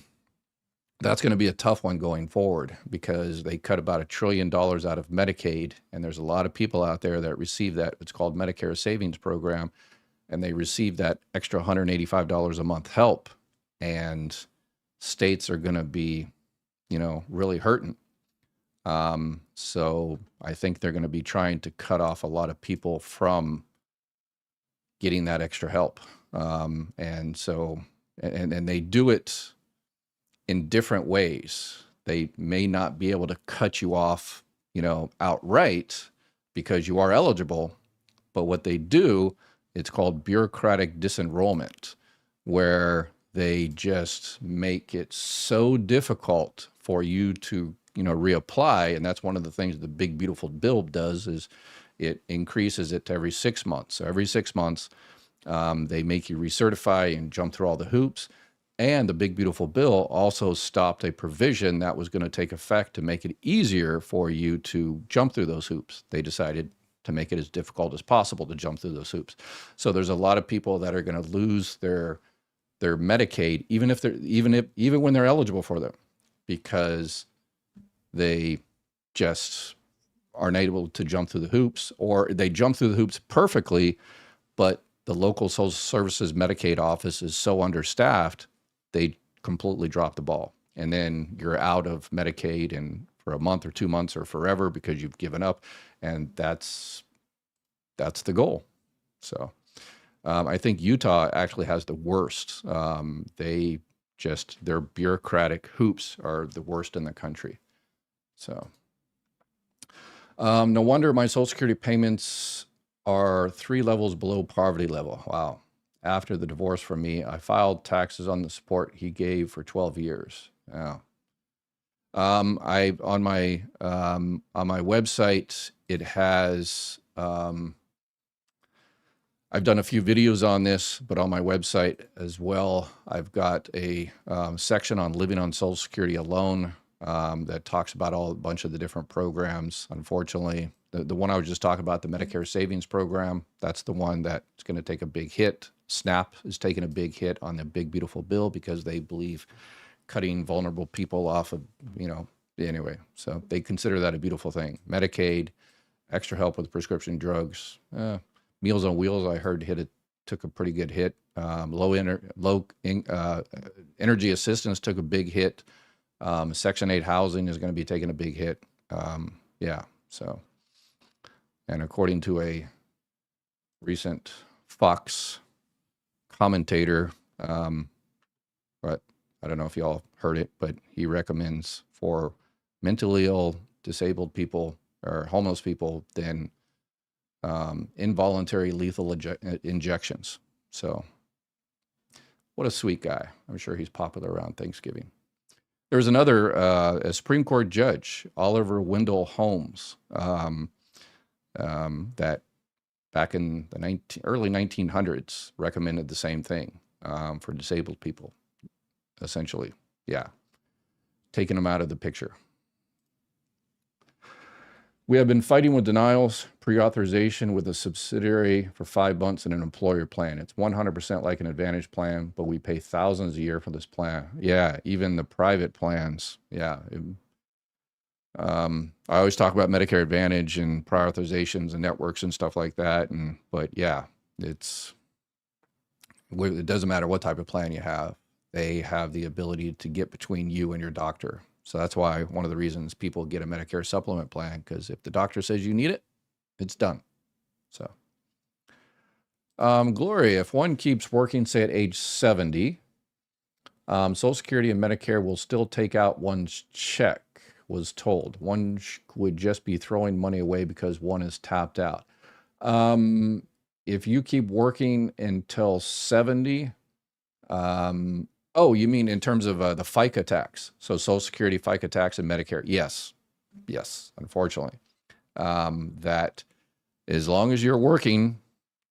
a tough one going forward because they cut about $1 trillion out of Medicaid. And there's a lot of people out there that receive that. It's called Medicare Savings Program. And they receive that extra $185 a month help. And states are going to be, really hurting. So I think they're going to be trying to cut off a lot of people from getting that extra help. And they do it in different ways. They may not be able to cut you off, outright because you are eligible. But what they do, it's called bureaucratic disenrollment, where they just make it so difficult for you to reapply. And that's one of the things the big beautiful bill does, is it increases it to every 6 months. So every 6 months, they make you recertify and jump through all the hoops. And the big beautiful bill also stopped a provision that was going to take effect to make it easier for you to jump through those hoops. They decided to make it as difficult as possible to jump through those hoops. So there's a lot of people that are going to lose their Medicaid, even when they're eligible for them, because they just aren't able to jump through the hoops, or they jump through the hoops perfectly, but the local social services Medicaid office is so understaffed, they completely drop the ball. And then you're out of Medicaid and for a month or 2 months or forever because you've given up. And that's the goal. So I think Utah actually has the worst. Their bureaucratic hoops are the worst in the country. So no wonder my Social Security payments are 3 levels below poverty level. Wow. After the divorce from me, I filed taxes on the support he gave for 12 years. Yeah. On my website, it has, I've done a few videos on this, but on my website as well, I've got a section on living on Social Security alone that talks about a bunch of the different programs. Unfortunately, the one I was just talking about, the Medicare Savings Program, that's the one that's going to take a big hit. SNAP is taking a big hit on the big beautiful bill because they believe cutting vulnerable people off of, anyway. So they consider that a beautiful thing. Medicaid, extra help with prescription drugs, Meals on Wheels, I heard took a pretty good hit. Low energy assistance took a big hit. Section 8 housing is going to be taking a big hit. So, and according to a recent Fox commentator, but I don't know if y'all heard it, but he recommends for mentally ill, disabled people or homeless people, then involuntary lethal injections. So what a sweet guy. I'm sure he's popular around Thanksgiving. There was another a Supreme Court judge, Oliver Wendell Holmes, that back in the early 1900s recommended the same thing for disabled people, essentially. Yeah, taking them out of the picture. We have been fighting with denials, pre-authorization with a subsidiary for 5 months in an employer plan. It's 100% like an Advantage plan, but we pay thousands a year for this plan. Yeah, even the private plans. Yeah. I always talk about Medicare Advantage and prior authorizations and networks and stuff like that. But yeah, it doesn't matter what type of plan you have. They have the ability to get between you and your doctor. So that's why one of the reasons people get a Medicare supplement plan, because if the doctor says you need it, it's done. So, Gloria, if one keeps working, say at age 70, Social Security and Medicare will still take out one's check. was told. One would just be throwing money away because one is tapped out. If you keep working until 70, oh, you mean in terms of the FICA tax? So Social Security, FICA tax, and Medicare? Yes, yes, unfortunately. That as long as you're working,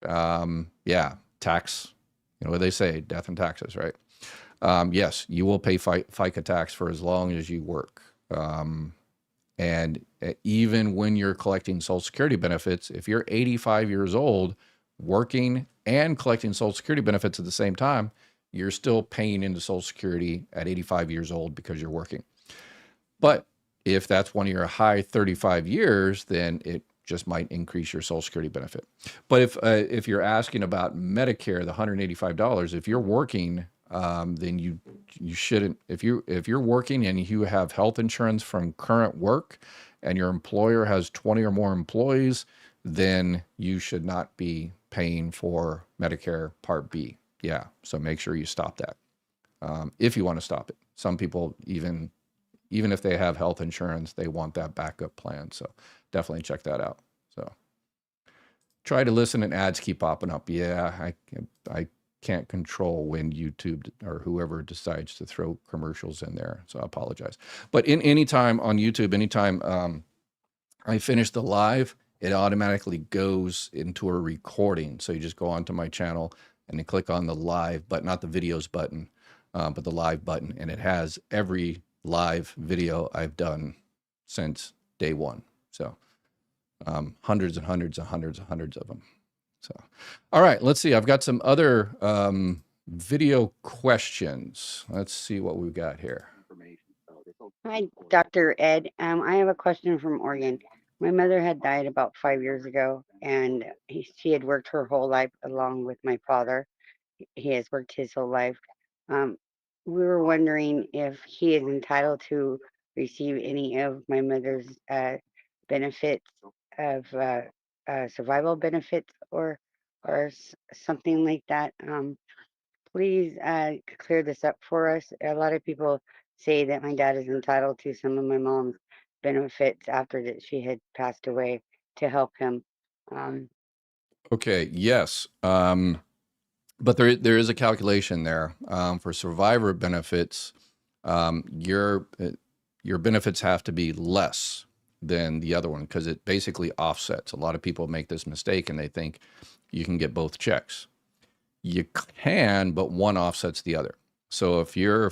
yeah, tax, you know what they say, death and taxes, right? Yes, you will pay FICA tax for as long as you work. And even when you're collecting Social Security benefits, if you're 85 years old, working and collecting Social Security benefits at the same time, you're still paying into Social Security at 85 years old because you're working. But if that's one of your high 35 years, then it just might increase your Social Security benefit. But if you're asking about Medicare, the $185, if you're working, then you shouldn't. If you're working and you have health insurance from current work, and your employer has 20 or more employees, then you should not be paying for Medicare Part B. Yeah, so make sure you stop that if you want to stop it. Some people even if they have health insurance, they want that backup plan. So definitely check that out. So try to listen and ads keep popping up. Yeah, I can't control when YouTube or whoever decides to throw commercials in there. So I apologize. But in any time on YouTube, anytime I finish the live, it automatically goes into a recording. So you just go onto my channel and then click on the live button, not the videos button, but the live button. And it has every live video I've done since day one. So hundreds and hundreds and hundreds and hundreds of them. So, all right, let's see. I've got some other video questions. Let's see what we've got here. Hi, Dr. Ed. I have a question from Oregon. My mother had died about 5 years ago, and she had worked her whole life along with my father. He has worked his whole life. We were wondering if he is entitled to receive any of my mother's benefits of survival benefits or something like that. Please clear this up for us. A lot of people say that my dad is entitled to some of my mom's benefits after that she had passed away to help him. Okay, yes. But there is a calculation there for survivor benefits. Your benefits have to be less than the other one because it basically offsets. A lot of people make this mistake and they think you can get both checks. You can, but one offsets the other. So if your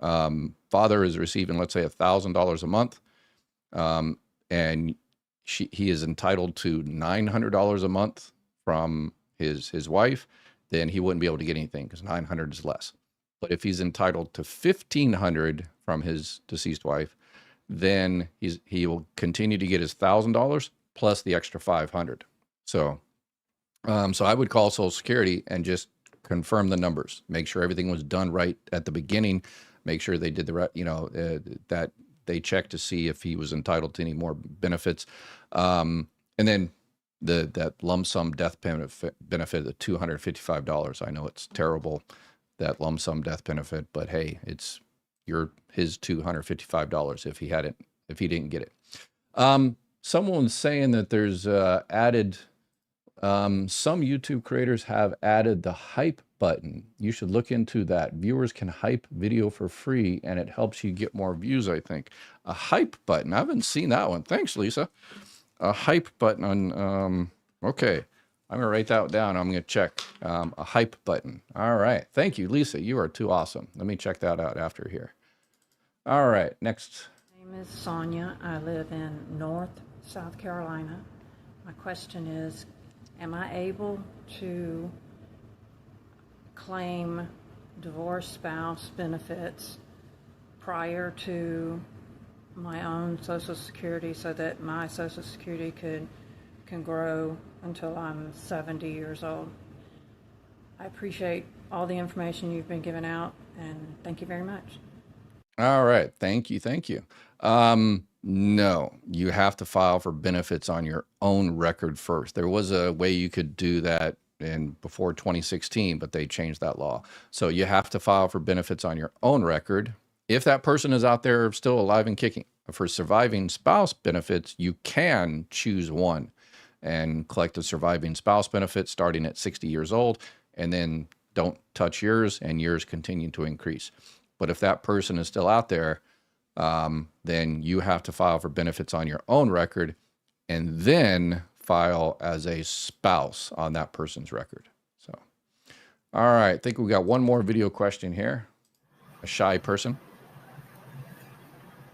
father is receiving, let's say, $1,000 a month, and he is entitled to $900 a month from his wife, then he wouldn't be able to get anything because 900 is less. But if he's entitled to 1,500 from his deceased wife, then he will continue to get his $1,000 plus the extra 500. So I would call Social Security and just confirm the numbers, make sure everything was done right at the beginning, make sure they did the right, that they checked to see if he was entitled to any more benefits, and then that lump sum death benefit of $255. I know it's terrible, that lump sum death benefit, but hey, it's his $255 if he didn't get it. Someone's saying that there's added. Some YouTube creators have added the hype button. You should look into that. Viewers can hype video for free and it helps you get more views, I think. A hype button. I haven't seen that one. Thanks, Lisa. A hype button on, okay. I'm going to write that down. I'm going to check a hype button. All right. Thank you, Lisa. You are too awesome. Let me check that out after here. All right. Next. My name is Sonia. I live in North South Carolina. My question is, am I able to claim divorced spouse benefits prior to my own Social Security so that my Social Security can grow until I'm 70 years old? I appreciate all the information you've been giving out, and thank you very much. All right. Thank you. Thank you. No, you have to file for benefits on your own record first. There was a way you could do that before 2016, but they changed that law. So you have to file for benefits on your own record if that person is out there still alive and kicking. for surviving spouse benefits, you can choose one and collect the surviving spouse benefit starting at 60 years old, and then don't touch yours, and yours continue to increase. But if that person is still out there, then you have to file for benefits on your own record and then file as a spouse on that person's record. So, all right, I think we got one more video question here. A shy person.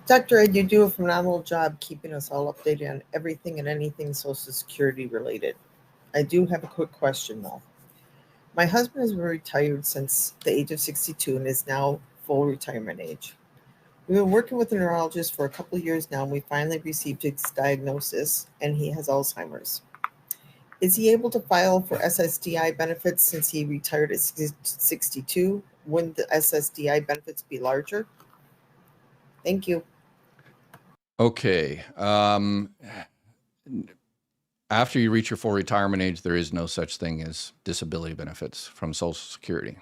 Dr. Ed, you do a phenomenal job keeping us all updated on everything and anything Social Security related. I do have a quick question though. My husband has been retired since the age of 62 and is now full retirement age. We've been working with a neurologist for a couple of years now, and we finally received his diagnosis, and he has Alzheimer's. Is he able to file for SSDI benefits since he retired at 62? Wouldn't the SSDI benefits be larger? Thank you. Okay. After you reach your full retirement age, there is no such thing as disability benefits from Social Security.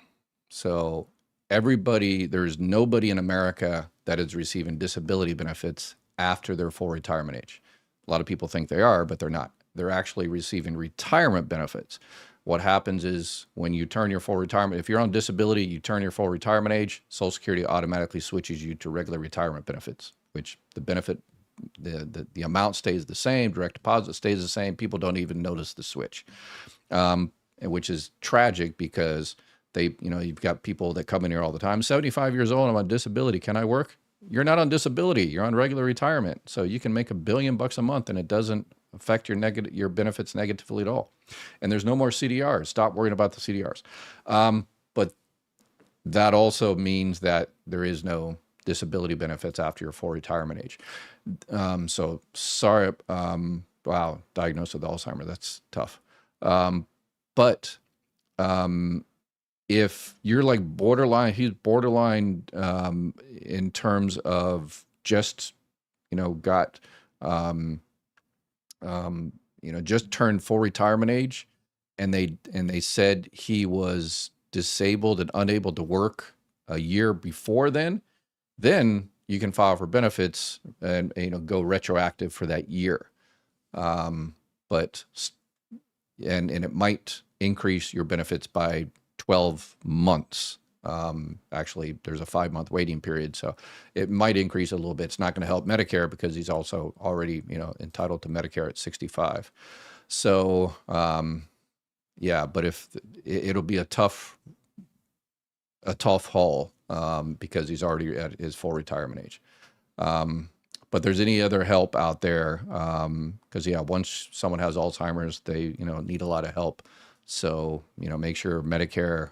So there's nobody in America that is receiving disability benefits after their full retirement age. A lot of people think they are, but they're not. They're actually receiving retirement benefits. What happens is when you turn your full retirement, if you're on disability, you turn your full retirement age, Social Security automatically switches you to regular retirement benefits, which the benefit, the amount stays the same, direct deposit stays the same. People don't even notice the switch, which is tragic because you've got people that come in here all the time. 75 years old, I'm on disability. Can I work? You're not on disability. You're on regular retirement. So you can make $1 billion a month and it doesn't affect your benefits negatively at all. And there's no more CDRs. Stop worrying about the CDRs. But that also means that there is no disability benefits after your full retirement age. So sorry. Wow. Diagnosed with Alzheimer's. That's tough. But if you're like borderline, he's borderline in terms of just, got, just turned full retirement age, and they said he was disabled and unable to work a year before then you can file for benefits and go retroactive for that year. But it might increase your benefits by 12 months. Actually, there's a 5-month waiting period, so it might increase a little bit. It's not going to help Medicare because he's also already, entitled to Medicare at 65. So, yeah, but it'll be a tough haul because he's already at his full retirement age. But there's any other help out there, because once someone has Alzheimer's, they need a lot of help. So make sure Medicare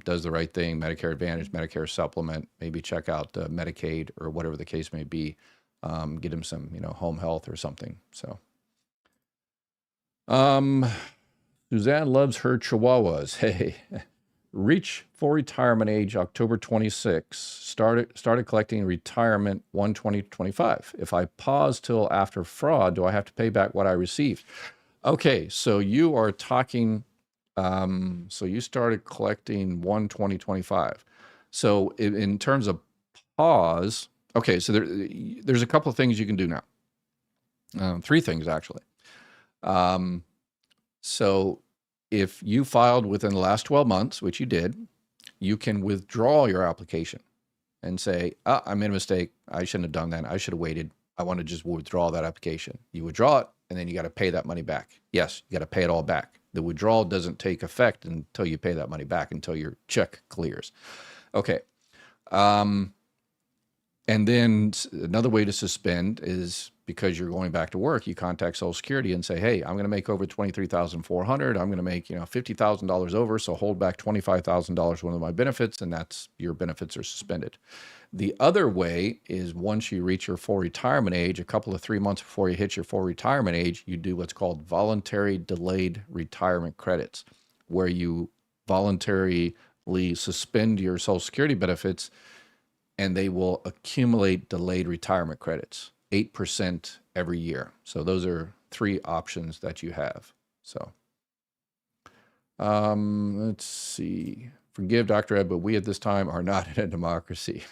does the right thing. Medicare Advantage, Medicare Supplement. Maybe check out Medicaid or whatever the case may be. Get him some home health or something. So Suzanne loves her Chihuahuas. Hey. Reach full retirement age October 26. Started collecting retirement 1/20/25. If I pause till after fraud, do I have to pay back what I received? Okay, so you are talking. So you started collecting 1/20/25. So in terms of pause, okay. So there's a couple of things you can do now. 3 things actually. So if you filed within the last 12 months, which you did, you can withdraw your application and say, I made a mistake. I shouldn't have done that. I should have waited. I want to just withdraw that application. You withdraw it, and then you got to pay that money back. Yes, you got to pay it all back. The withdrawal doesn't take effect until you pay that money back, until your check clears. Okay. And then another way to suspend is because you're going back to work, you contact Social Security and say, hey, I'm going to make over $23,400. I'm going to make, $50,000 over. So hold back $25,000 one of my benefits, and your benefits are suspended. The other way is once you reach your full retirement age, a couple of 3 months before you hit your full retirement age, you do what's called voluntary delayed retirement credits, where you voluntarily suspend your Social Security benefits, and they will accumulate delayed retirement credits, 8% every year. So those are 3 options that you have. So let's see. Forgive Dr. Ed, but we at this time are not in a democracy.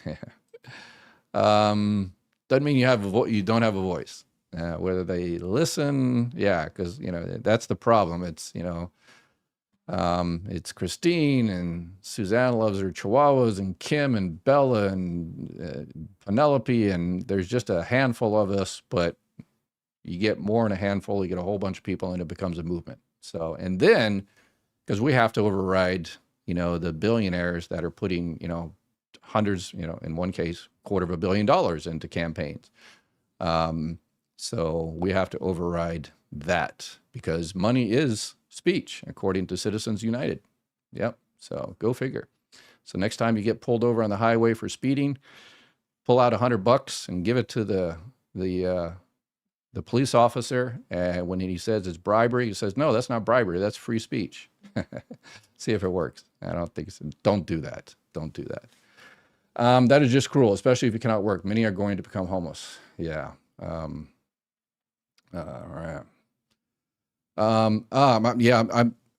doesn't mean you have you don't have a voice. Whether they listen, yeah, because that's the problem. It's it's Christine and Suzanne loves her Chihuahuas and Kim and Bella and Penelope, and there's just a handful of us, but you get more in a handful, you get a whole bunch of people, and it becomes a movement. So, and then because we have to override, the billionaires that are putting, hundreds, in one case, $250 million into campaigns. So we have to override that because money is speech, according to Citizens United. Yep. So go figure. So next time you get pulled over on the highway for speeding, pull out $100 and give it to the police officer. And when he says it's bribery, he says, no, that's not bribery. That's free speech. See if it works. I don't think so. Don't do that. Don't do that. That is just cruel, especially if you cannot work. Many are going to become homeless. Yeah. All right.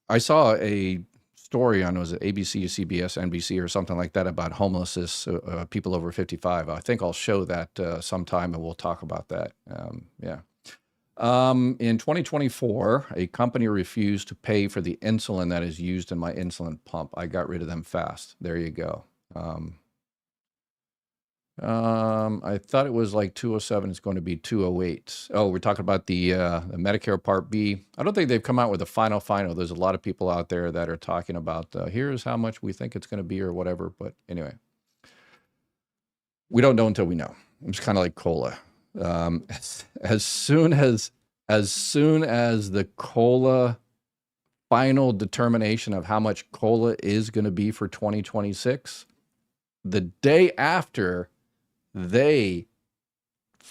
I saw a story on, was it ABC, CBS, NBC, or something like that about homelessness, people over 55. I think I'll show that sometime, and we'll talk about that. In 2024, a company refused to pay for the insulin that is used in my insulin pump. I got rid of them fast. There you go. I thought it was like 207. It's going to be 208. Oh, we're talking about the Medicare Part B. I don't think they've come out with a final. There's a lot of people out there that are talking about here's how much we think it's going to be or whatever. But anyway, we don't know until we know. It's kind of like COLA. As soon as the COLA final determination of how much COLA is going to be for 2026, the day after they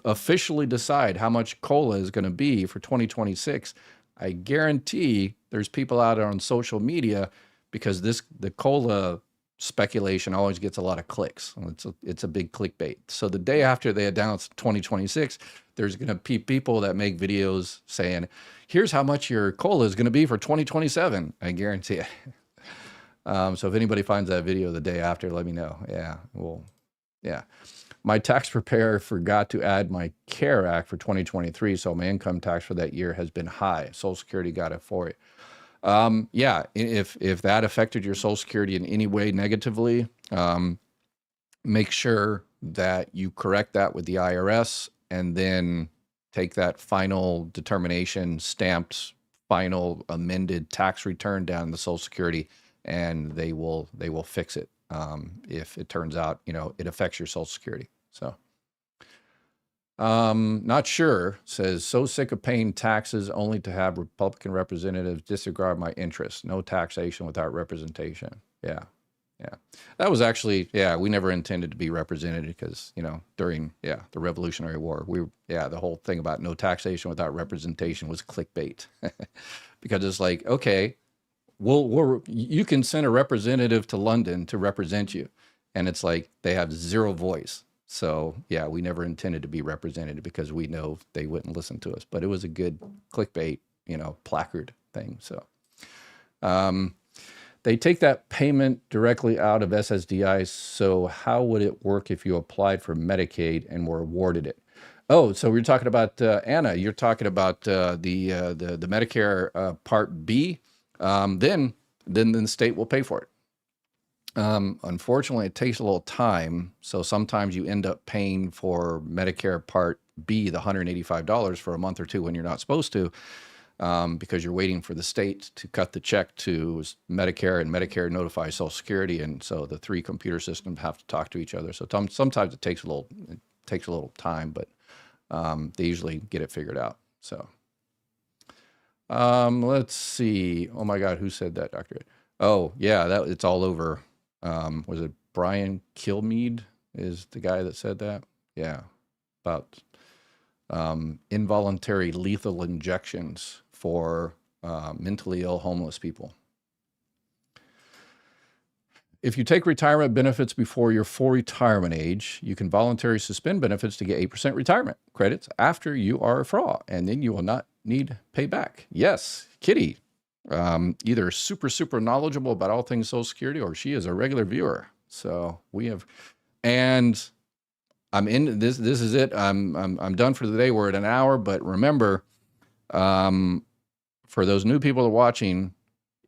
officially decide how much COLA is going to be for 2026, I guarantee there's people out there on social media, because the COLA speculation always gets a lot of clicks. It's a big clickbait. So the day after they announce 2026, there's going to be people that make videos saying, here's how much your COLA is going to be for 2027. I guarantee it. So if anybody finds that video the day after, let me know. Yeah. My tax preparer forgot to add my CARE Act for 2023, so my income tax for that year has been high. Social Security got it for it. If that affected your Social Security in any way negatively, make sure that you correct that with the IRS, and then take that final determination, stamped, final amended tax return down to Social Security, and they will fix it if it turns out it affects your Social Security. So, not sure, says, so sick of paying taxes only to have Republican representatives disregard my interests. No taxation without representation. Yeah. That was actually, we never intended to be represented because, during, the Revolutionary War, the whole thing about no taxation without representation was clickbait. Because it's like, okay, you can send a representative to London to represent you. And it's like, they have zero voice. So we never intended to be represented because we know they wouldn't listen to us, but it was a good clickbait, placard thing. So, they take that payment directly out of SSDI. So how would it work if you applied for Medicaid and were awarded it? Oh, so we're talking about, Anna, you're talking about the Medicare Part B. Then the state will pay for it. Unfortunately, it takes a little time. So sometimes you end up paying for Medicare Part B, the $185 for a month or two when you're not supposed to, because you're waiting for the state to cut the check to Medicare, and Medicare notifies Social Security. And so the three computer systems have to talk to each other. So sometimes it takes a little time, but they usually get it figured out. So let's see. Oh my God, who said that, Dr. Oh yeah, it's all over. Was it Brian Kilmeade is the guy that said that? Yeah, about involuntary lethal injections for mentally ill homeless people. If you take retirement benefits before your full retirement age, you can voluntarily suspend benefits to get 8% retirement credits after you are a fraud, and then you will not need payback. Yes, Kitty. Either super knowledgeable about all things Social Security, or she is a regular viewer. So we have, and I'm in this. This is it. I'm done for the day. We're at an hour, but remember, for those new people that are watching,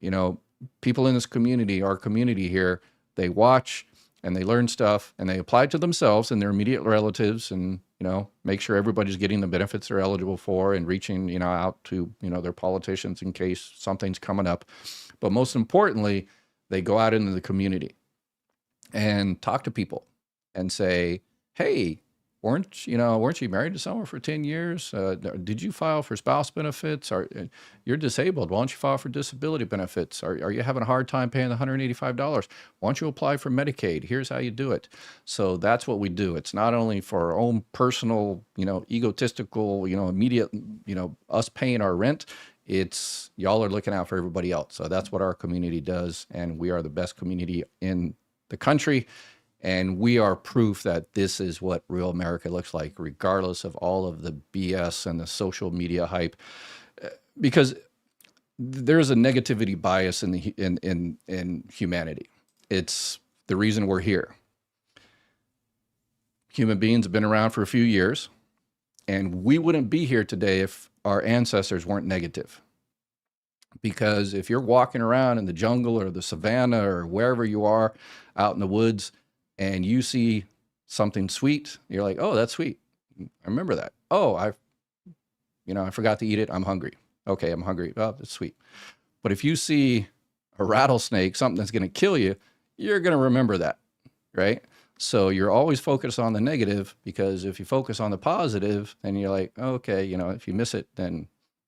you know, people in this community, our community here, they watch and they learn stuff and they apply it to themselves and their immediate relatives, and make sure everybody's getting the benefits they're eligible for, and reaching out to their politicians in case something's coming up. But most importantly, they go out into the community and talk to people and say, hey, weren't you married to someone for 10 years? Did you file for spouse benefits? You're disabled. Why don't you file for disability benefits? Are you having a hard time paying the $185? Why don't you apply for Medicaid? Here's how you do it. So that's what we do. It's not only for our own personal, egotistical, immediate, us paying our rent. It's y'all are looking out for everybody else. So that's what our community does. And we are the best community in the country. And we are proof that this is what real America looks like, regardless of all of the BS and the social media hype. Because there's a negativity bias in humanity. It's the reason we're here. Human beings have been around for a few years, and we wouldn't be here today if our ancestors weren't negative. Because if you're walking around in the jungle or the savannah or wherever you are out in the woods, and you see something sweet, you're like, oh, that's sweet. I remember that. Oh, I forgot to eat it. I'm hungry. Okay, I'm hungry. Oh, that's sweet. But if you see a rattlesnake, something that's going to kill you, you're going to remember that, right? So you're always focused on the negative, because if you focus on the positive, then you're like, okay, if you miss it, then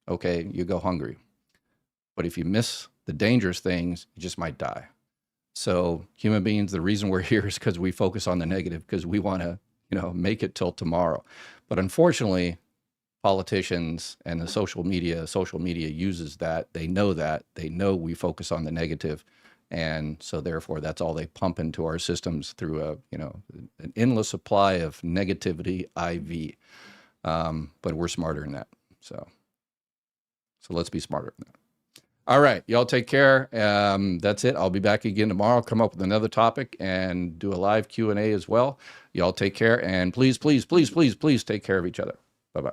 okay, you go hungry. But if you miss the dangerous things, you just might die. So human beings, the reason we're here is because we focus on the negative, because we want to, make it till tomorrow. But unfortunately, politicians and the social media uses that. They know we focus on the negative. And so therefore, that's all they pump into our systems through an endless supply of negativity IV. But we're smarter than that. So let's be smarter than that. All right, y'all take care. That's it. I'll be back again tomorrow. Come up with another topic and do a live Q&A as well. Y'all take care, and please, please, please, please, please take care of each other. Bye-bye.